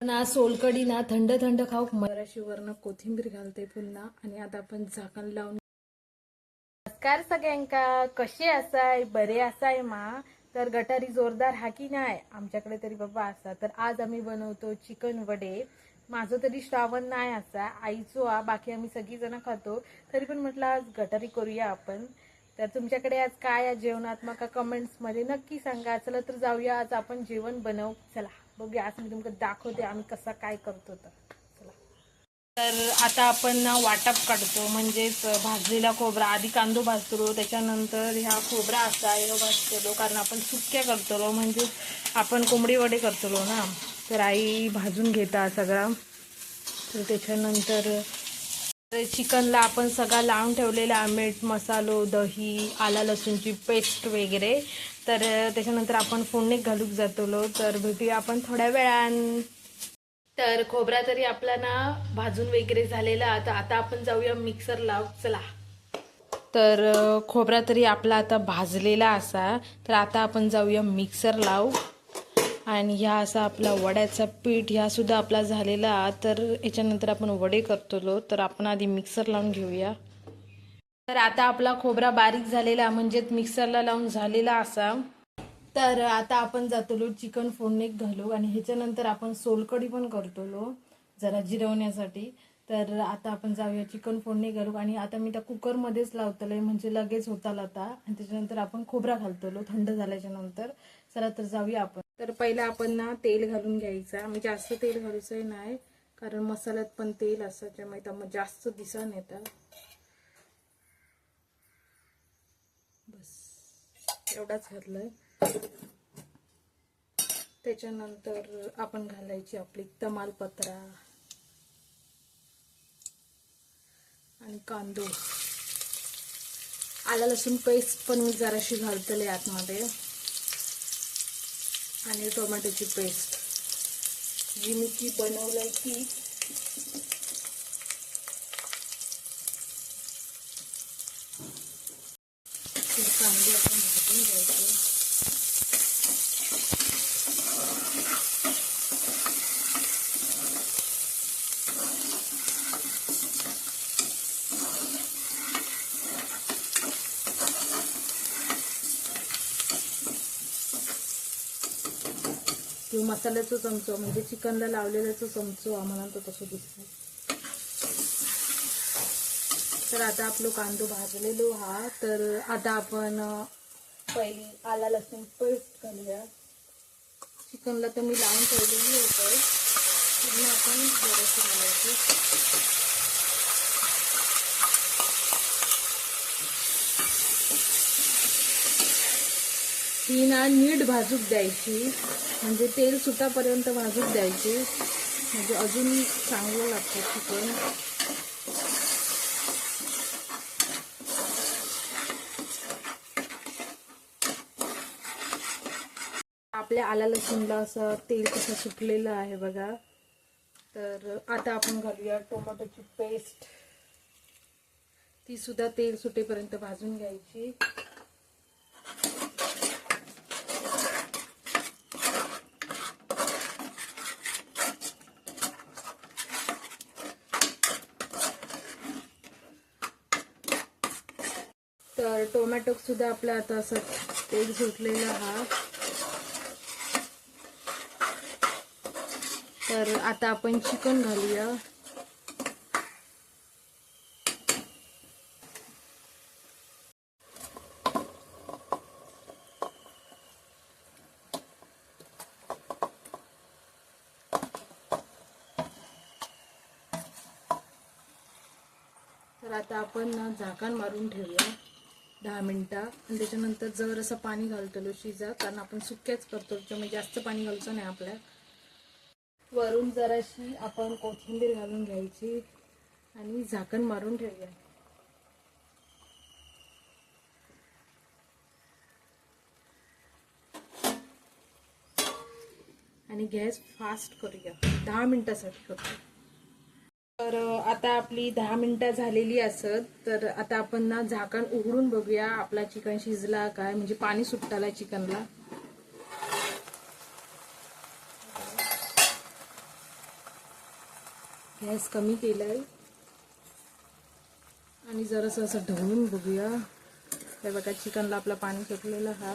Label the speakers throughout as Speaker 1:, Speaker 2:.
Speaker 1: ना सोलकडी ना थंड थंड खाऊक मराठी वर्ण कोथिंबीर घालते पुन्हा आणि आता आपण झाकण लावून. नमस्कार सगळ्यांका, कसे असाय? बरे असाय मा? तर गटारी जोरदार हा की नाही आमच्याकडे तरी बाबा असा. तर आज आम्ही बनवतो चिकन वडे. माझं तरी श्रावण नाही असा, आईचो बाकी आम्ही सगळी जण खातो. तरी पण म्हटलं आज गटारी करूया आपण. तर तुमच्याकडे आज काय आहे जेवणात मका कमेंट्स मध्ये नक्की सांगा. चला तर जाऊया, आज आपण जेवण बनवू. चला बघूया, आज मी तुम्हाला दाखवते आम्ही कसा काय करतो. तर आता आपण ना वाटप काढतो, म्हणजेच भाजलेला खोबरा. आधी कांदो भाजतो, त्याच्यानंतर ह्या खोबरा असा हे भाजतो, कारण आपण सुक्या करतो, म्हणजे आपण कोंबडी वडे करतो ना. तर आई भाजून घेता सगळा. तर त्याच्यानंतर चिकनला आपण सगळा लावून ठेवलेला मीठ मसालो, दही, आला लसूणची पेस्ट वगैरे. तर त्याच्यानंतर आपण फोडणी घालूक जातो. तर भेटूया आपण थोड्या वेळान. तर खोबरा तरी आपला ना भाजून वगैरे झालेला. आता आपण जाऊया मिक्सर लाव. चला. तर खोबरा तरी आपला आता भाजलेला असा. तर आता आपण जाऊया मिक्सर लाव. आणि ह्या असा आपला वड्याचा पीठ ह्या सुद्धा आपला झालेला. तर याच्यानंतर आपण वडे करतो. तर आपण आधी मिक्सर लावून घेऊया. तर आता आपला खोबरा बारीक झालेला, म्हणजे मिक्सरला लावून झालेला असा. तर आता आपण जातो चिकन फोडणीत घालू आणि ह्याच्यानंतर आपण सोलकढी पण करतो जरा जिरवण्यासाठी. तर आता आपण जाऊया चिकन फोडणी घालू आणि आता मी त्या कुकरमध्येच लावतले, म्हणजे लगेच होताल आता. आणि त्याच्यानंतर आपण खोबरा घालतो थंड झाल्याच्या नंतर. चला तर जाऊया आपण. तर पहिला आपण ना तेल घालून घ्यायचा, म्हणजे जास्त तेल घालायचं नाही कारण मसाल्यात पण तेल असतं, त्यामुळे त्यामुळे जास्त दिसन येतं. बस एवढाच घातलंय. त्याच्यानंतर आपण घालायची आपली तमालपत्रा आणि कांदो. आला लसूण पेस्ट पण मी जराशी घालतले आतमध्ये. आणि टोमॅटोची पेस्ट जी मी ती बनवलंय ती. कांदे आपण भाजून घ्यायचे. किंवा मसाल्याचा चमचो, म्हणजे चिकनला लावलेल्याचा चमचो आम्हाला तो तसं दिसतो. तर आता आपलं कांदो भाजलेलो हा. तर आता आपण पहिली आला लसूण पेस्ट घालूया. चिकनला तर मी लावून ठेवलेली होतं, पूर्ण आपण जराशी घालायची. ही ना नीट भाजूक द्यायची, म्हणजे तेल सुटापर्यंत भाजूक द्यायची, म्हणजे अजून चांगलं लागतं चिकन. आपल्या आला लसूणला असं तेल कसं सुटलेलं आहे बघा. तर आता आपण घालूया टोमॅटोची पेस्ट. ती सुद्धा तेल सुटेपर्यंत भाजून घ्यायची. तर टोमॅटो सुद्धा आपला आता असं तेल सुटलेला हा. तर आता आपण चिकन घालूया. तर आता आपण झाकण मारून ठेवूया 10 मिनिटं. आणि त्याच्यानंतर जर असं पाणी घालतो शिजा, कारण आपण सुक्याच करतो, त्यामुळे जास्त पाणी घालचं नाही आपल्या. वरून जराशी आपण कोथिंबीर घालून घ्यायची आणि झाकण मारून ठेवूया. आणि गॅस फास्ट करूया, 10 मिनिटासाठी करतो. तर आता आपली 10 मिनिटं झालेली असत. तर आता आपण ना झाकण उघडून बघूया आपला चिकन शिजला काय, म्हणजे पाणी सुटताला चिकनला. गॅस कमी केलाय आणि जरासं असं ढवळून बघूया. हे बघा चिकनला आपलं पाणी सुटलेलं हा.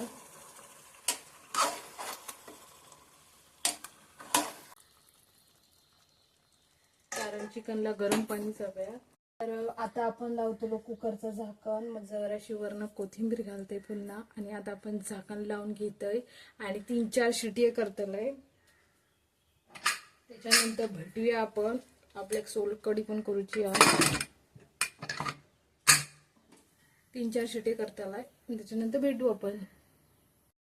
Speaker 1: कारण चिकनला गरम पाणी हवं. तर आता आपण लावतो कुकरचं झाकण. मग जराशी वरनं कोथिंबीर घालते पुन्हा आणि आता आपण झाकण लावून घेतोय आणि 3-4 शिटी करतोय. त्याच्यानंतर भेटूया आपण. आपल्या सोलकढी पण करूची आहे. 3-4 शिटी करताय त्याच्यानंतर भेटू आपण.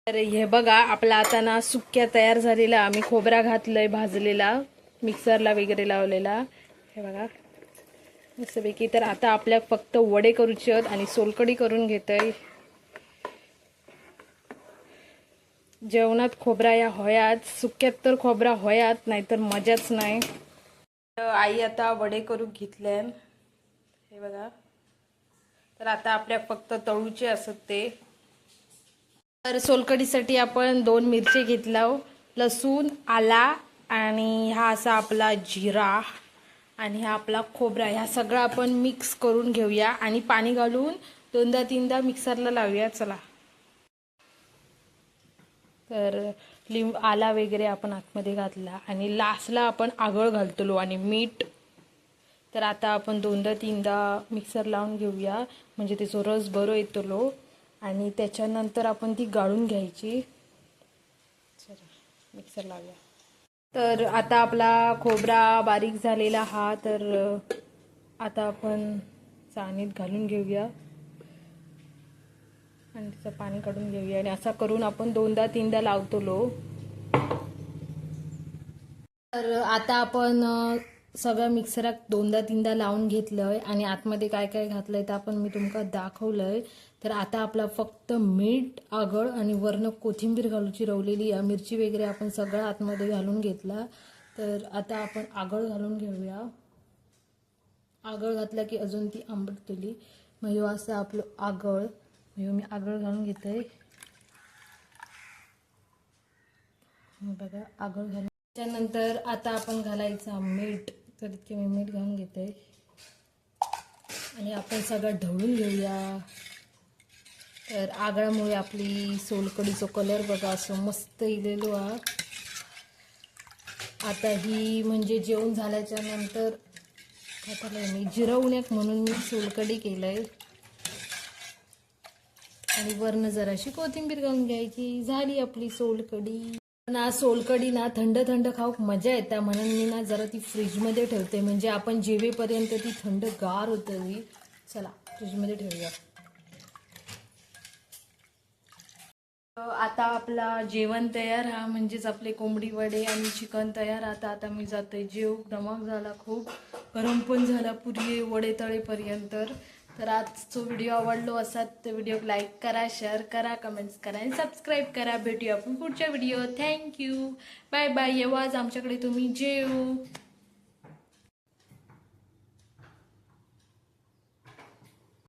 Speaker 1: तर हे बघा आपला आता ना सुक्या तयार झालेला. आम्ही खोबरा घातलंय भाजलेला, मिक्सरला वगैरे लावलेला. हे बघा मस्तपैकी. तर आता आपल्या फक्त वडे करूचे आहेत आणि सोलकढी करून घेतोय. जेवणात खोबरा या होयात, सुक्यात तर खोबरा होयात, नाहीतर मजाच नाही. आई आता वडे करून घेतले. हे बघा. तर आता आपल्या फक्त तळूचे असत ते. तर सोलकढीसाठी आपण 2 मिरची घेतला, लसूण, आला आणि हा असा आपला जिरा आणि हा आपला खोबरा. ह्या सगळं आपण मिक्स करून घेऊया आणि पाणी घालून 2दा-3दा मिक्सरला लावूया. चला. तर आला वगैरे आपण आतमध्ये घातला आणि लास्टला आपण आगळ घालतो आणि मीठ. तर आता आपण 2दा-3दा मिक्सर लावून घेऊया म्हणजे त्याचा रस बरो येतो आणि त्याच्यानंतर आपण ती गाळून घ्यायची. चला मिक्सर लावूया. तर आता आपला खोबरा बारीक झालेला हा. तर आता आपण चाळणीत घालून घेऊया आणि त्याचं पाणी काढून घेऊया आणि असा करून आपण 2दा-3दा लावतो. तर आता आपण सगळं मिक्सरात 2दा-3दा लावून घेतलंय आणि आतमध्ये काय काय घातलंय तर आपण मी तुमका दाखवलंय. तर आता आपला फक्त मीठ, आगळ आणि वरनं कोथिंबीर घालूची रवलेली मिरची वगैरे आपण सगळं आतमध्ये घालून घेतला. तर आता आपण आगळ घालून घेऊया. आगळ घातला की अजून ती आंबटतली. मग असं आपलं आगळ. मी आगळ घालून घेतोय. बघा आगळ घालून त्यानंतर आता आपण घालायचं मीठ. तर इतके मी मीठ घालून घेते आणि आपण सगळं ढवळून घेऊया. तर आगळामुळे आपली सोलकढीचा कलर बघा असं मस्त इलेलो हा. आता ही म्हणजे जेवण झाल्याच्या नंतर खाताला मी जिरवण्याक म्हणून मी सोलकढी केलंय आणि वरनं जराशी कोथिंबीर घालून घ्यायची. झाली आपली सोलकढी. ना सोलकढी ना थंड थंड खाऊक मजा येते म्हणून मी ना जरा ती फ्रीजमध्ये ठेवते म्हणजे आपण जेवेपर्यंत ती थंड गार होतं. चला फ्रीजमध्ये ठेवूया. आता आपला जेवण तयार हा म्हणजेच आपले कोंबडी वडे आणि चिकन तयार. आता मी जाते जेव. दमक झाला खूप, गरम पण झाला पुरी वडे तळेपर्यंत. तर आजचा व्हिडिओ आवडलो असाल तर व्हिडिओ लाईक करा, शेअर करा, कमेंट्स करा आणि सबस्क्राईब करा. भेटूया आपण पुढच्या व्हिडिओ. थँक्यू. Bye bye. येवाज आमच्याकडे तुम्ही जेव.